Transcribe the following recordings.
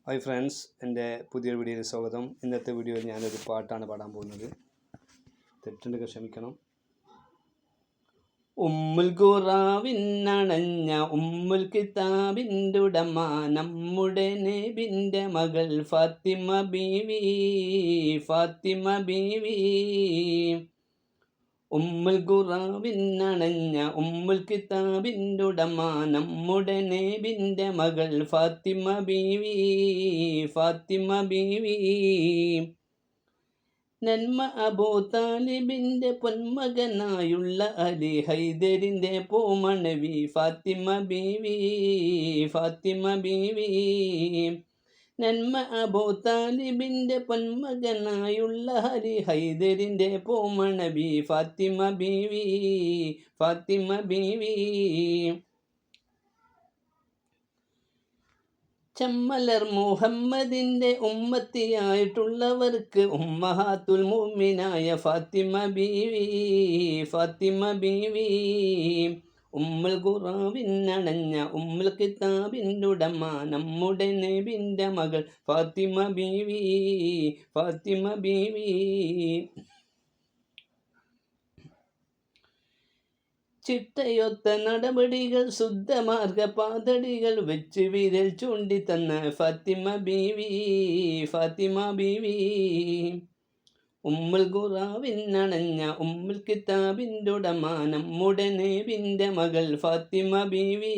Hi friends, എൻ്റെ പുതിയൊരു വീഡിയോയിൽ സ്വാഗതം. ഇന്നത്തെ വീഡിയോയിൽ ഞാനൊരു പാട്ടാണ് പാടാൻ പോകുന്നത്. തെറ്റുണ്ടെങ്കിൽ ക്ഷമിക്കണം. ഉമ്മുൽ ഖുറാവിനണഞ്ഞ ഉമ്മുൽ കിതാബിൻ്റെ ഉടമ നമ്മുടെ നബിൻ്റെ മകൾ ഫാത്തിമ ബീവി. ഉമ്മുൽ ഖുറാവിനണഞ്ഞ ഉമ്മുൽ കിതാബിൻ്റെ ഉടമ നമ്മുടെ നബിൻ്റെ മകൾ ഫാത്തിമ ബീവി. നന്മ അബൂ താലിബിൻ്റെ പൊന്മകനായുള്ള അലി ഹൈദരിൻ്റെ പൂമണവി ഫാത്തിമ ബീവി. നന്മ അബൂ താലിബിൻ്റെ പൊന്മകനായുള്ള അലി ഹൈദരിൻ്റെ പൂമണവി ഫാത്തിമ ബീവി. ചെമ്മലർ മുഹമ്മദിൻ്റെ ഉമ്മത്തിയായിട്ടുള്ളവർക്ക് ഉമ്മഹാത്തുൽ മുഅ്മിനായ ഫാത്തിമ ബീവി. ഉമ്മുൽ ഖുറാവിനണഞ്ഞ ഉമ്മുൽ കിതാബിൻ്റെ ഉടമ നമ്മുടെ നബിൻ്റെ മകൾ ഫാത്തിമ ബീവി. ചിട്ടയൊത്ത നടപടികൾ ശുദ്ധമാർഗ പാതടികൾ വെച്ച് വിരൽ ചൂണ്ടി തന്ന ഫാത്തിമ ബീവി. ഉമ്മുൽ ഖുറാവിനണഞ്ഞ ഉമ്മുൽ കിതാബിൻ്റെ ഉടമ നമ്മുടെ നബിൻ്റെ മകൾ ഫാത്തിമ ബീവി.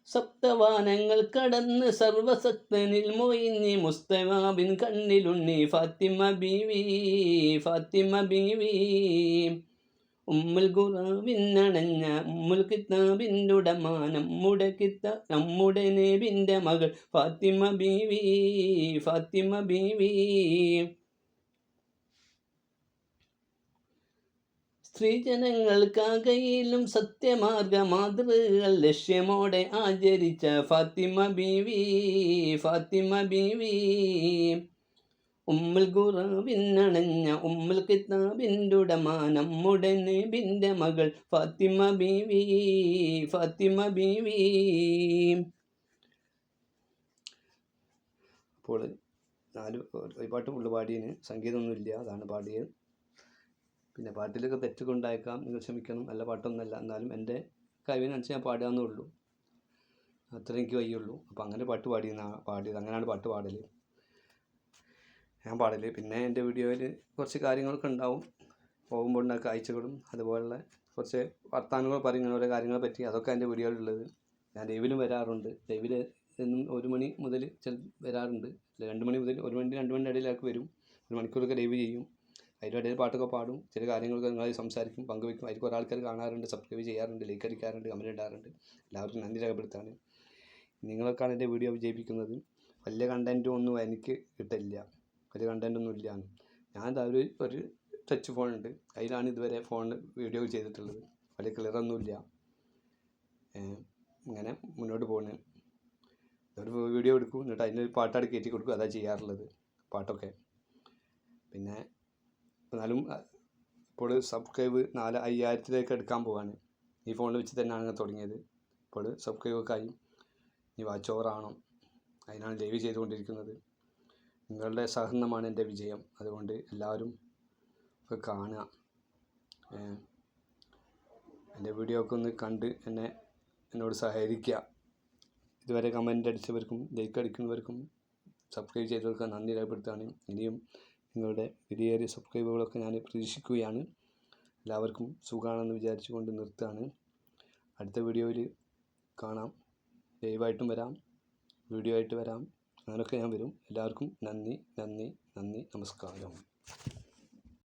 സപ്തവാനങ്ങൾ കടന്ന് സർവസക്തനിൽ മൊയിഞ്ഞി മുസ്തഫാബിൻ കണ്ണിലുണ്ണി ഫാത്തിമ ബീവി. ഉമ്മുൽ ഖുറാവിനണഞ്ഞ ഉമ്മുൽ കിതാബിൻ്റെ ഉടമ നമ്മുടെ നബിൻ്റെ മകൾ ഫാത്തിമ ബീവി. സ്ത്രീജനങ്ങൾക്കാകയിലും സത്യമാർഗ മാതൃകകൾ ലക്ഷ്യമോടെ ആചരിച്ച ഫാത്തിമ ബീവി. ഉമ്മുൽ ഖുറാവിനണഞ്ഞ ഉമ്മുൽ കിതാബിൻ്റെ ഉടമ നമ്മുടെ നബിൻ്റെ മകൾ ഫാത്തിമ ബീവി. അപ്പോൾ ഒരു പാട്ട് ഫുള്ള് പാടിയതിന് സംഗീതമൊന്നുമില്ല, അതാണ് പാടിയത്. പിന്നെ പാട്ടിലൊക്കെ തെറ്റുകൊണ്ടായേക്കാം, നിങ്ങൾ ക്ഷമിക്കണം. നല്ല പാട്ടൊന്നുമല്ല, എന്നാലും എൻ്റെ കഴിവിനനുസരിച്ച് ഞാൻ പാടാന്നേ ഉള്ളൂ, അത്ര എനിക്ക് വയ്യുള്ളൂ. അപ്പോൾ അങ്ങനെ പാട്ട് പാടിയത് അങ്ങനെയാണ് പാട്ട് ഞാൻ പാടല്. പിന്നെ എൻ്റെ വീഡിയോയിൽ കുറച്ച് കാര്യങ്ങളൊക്കെ ഉണ്ടാവും, പോകുമ്പോൾ ഉണ്ടാകുന്ന കാഴ്ചകളും അതുപോലുള്ള കുറച്ച് വർത്തമാനങ്ങൾ പറയും ഓരോ കാര്യങ്ങളെ പറ്റി. അതൊക്കെ എൻ്റെ വീഡിയോയിലുള്ളത്. ഞാൻ ലൈവിലും വരാറുണ്ട്. ലൈവിൽ എന്നും 1 മണി മുതൽ വരാറുണ്ട്. 2 മണി മുതൽ 1 മണി 2 മണിൻ്റെ ഇടയിലൊക്കെ വരും. 1 മണിക്കൂറൊക്കെ ലൈവ് ചെയ്യും. അതിൻ്റെ ഇടയിൽ പാട്ടൊക്കെ പാടും, ചില കാര്യങ്ങളൊക്കെ നിങ്ങളായി സംസാരിക്കും, പങ്കുവയ്ക്കും. അതിൽ കുറേ ആൾക്കാർ കാണാറുണ്ട്, സബ്സ്ക്രൈബ് ചെയ്യാറുണ്ട്, ലൈക്ക് അടിക്കാറുണ്ട്, കമൻറ്റ് ഇടാറുണ്ട്. എല്ലാവർക്കും നന്ദി രേഖപ്പെടുത്താണ്. നിങ്ങളൊക്കെയാണ് എൻ്റെ വീഡിയോ വിജയിപ്പിക്കുന്നത്. വലിയ കണ്ടൻറ്റും ഒന്നും എനിക്ക് കിട്ടില്ല, വലിയ കണ്ടൻറ്റൊന്നും ഇല്ല. ഞാൻ ഒരു ടച്ച് ഫോണുണ്ട്, അതിലാണ് ഇതുവരെ വീഡിയോ ചെയ്തിട്ടുള്ളത്. വലിയ ക്ലിയറൊന്നുമില്ല. ഇങ്ങനെ മുന്നോട്ട് പോകുന്നത്. ഒരു വീഡിയോ എടുക്കും, എന്നിട്ട് അതിന് പാട്ടാട് കയറ്റി കൊടുക്കും, അതാണ് ചെയ്യാറുള്ളത് പാട്ടൊക്കെ. പിന്നെ എന്നാലും ഇപ്പോൾ സബ്സ്ക്രൈബ് 5000 എടുക്കാൻ പോവാണ്. ഈ ഫോണിൽ വെച്ച് തന്നെയാണ് തുടങ്ങിയത്. ഇപ്പോൾ സബ്സ്ക്രൈബൊക്കെ ആയി. ഇനി വാച്ച് ഓവർ ആണോ, അതിനാണ് ലൈവ് ചെയ്തുകൊണ്ടിരിക്കുന്നത്. നിങ്ങളുടെ സഹകരണമാണ് എൻ്റെ വിജയം. അതുകൊണ്ട് എല്ലാവരും ഒക്കെ കാണുക. എൻ്റെ വീഡിയോ ഒക്കെ ഒന്ന് കണ്ട് എന്നോട് സഹകരിക്കുക. ഇതുവരെ കമൻ്റ് അടിച്ചവർക്കും ലൈക്ക് അടിക്കുന്നവർക്കും സബ്സ്ക്രൈബ് ചെയ്തവർക്കും നന്ദി രേഖപ്പെടുത്തുകയാണ്. ഇനിയും നിങ്ങളുടെ വിലയേറിയ സബ്സ്ക്രൈബുകളൊക്കെ ഞാൻ പ്രതീക്ഷിക്കുകയാണ്. എല്ലാവർക്കും സുഖമാണെന്ന് വിചാരിച്ചുകൊണ്ട് നിർത്തുകയാണ്. അടുത്ത വീഡിയോയിൽ കാണാം. ലൈവായിട്ടും വരാം, വീഡിയോ ആയിട്ട് വരാം, അങ്ങനെയൊക്കെ ഞാൻ വരും. എല്ലാവർക്കും നന്ദി. നമസ്കാരം.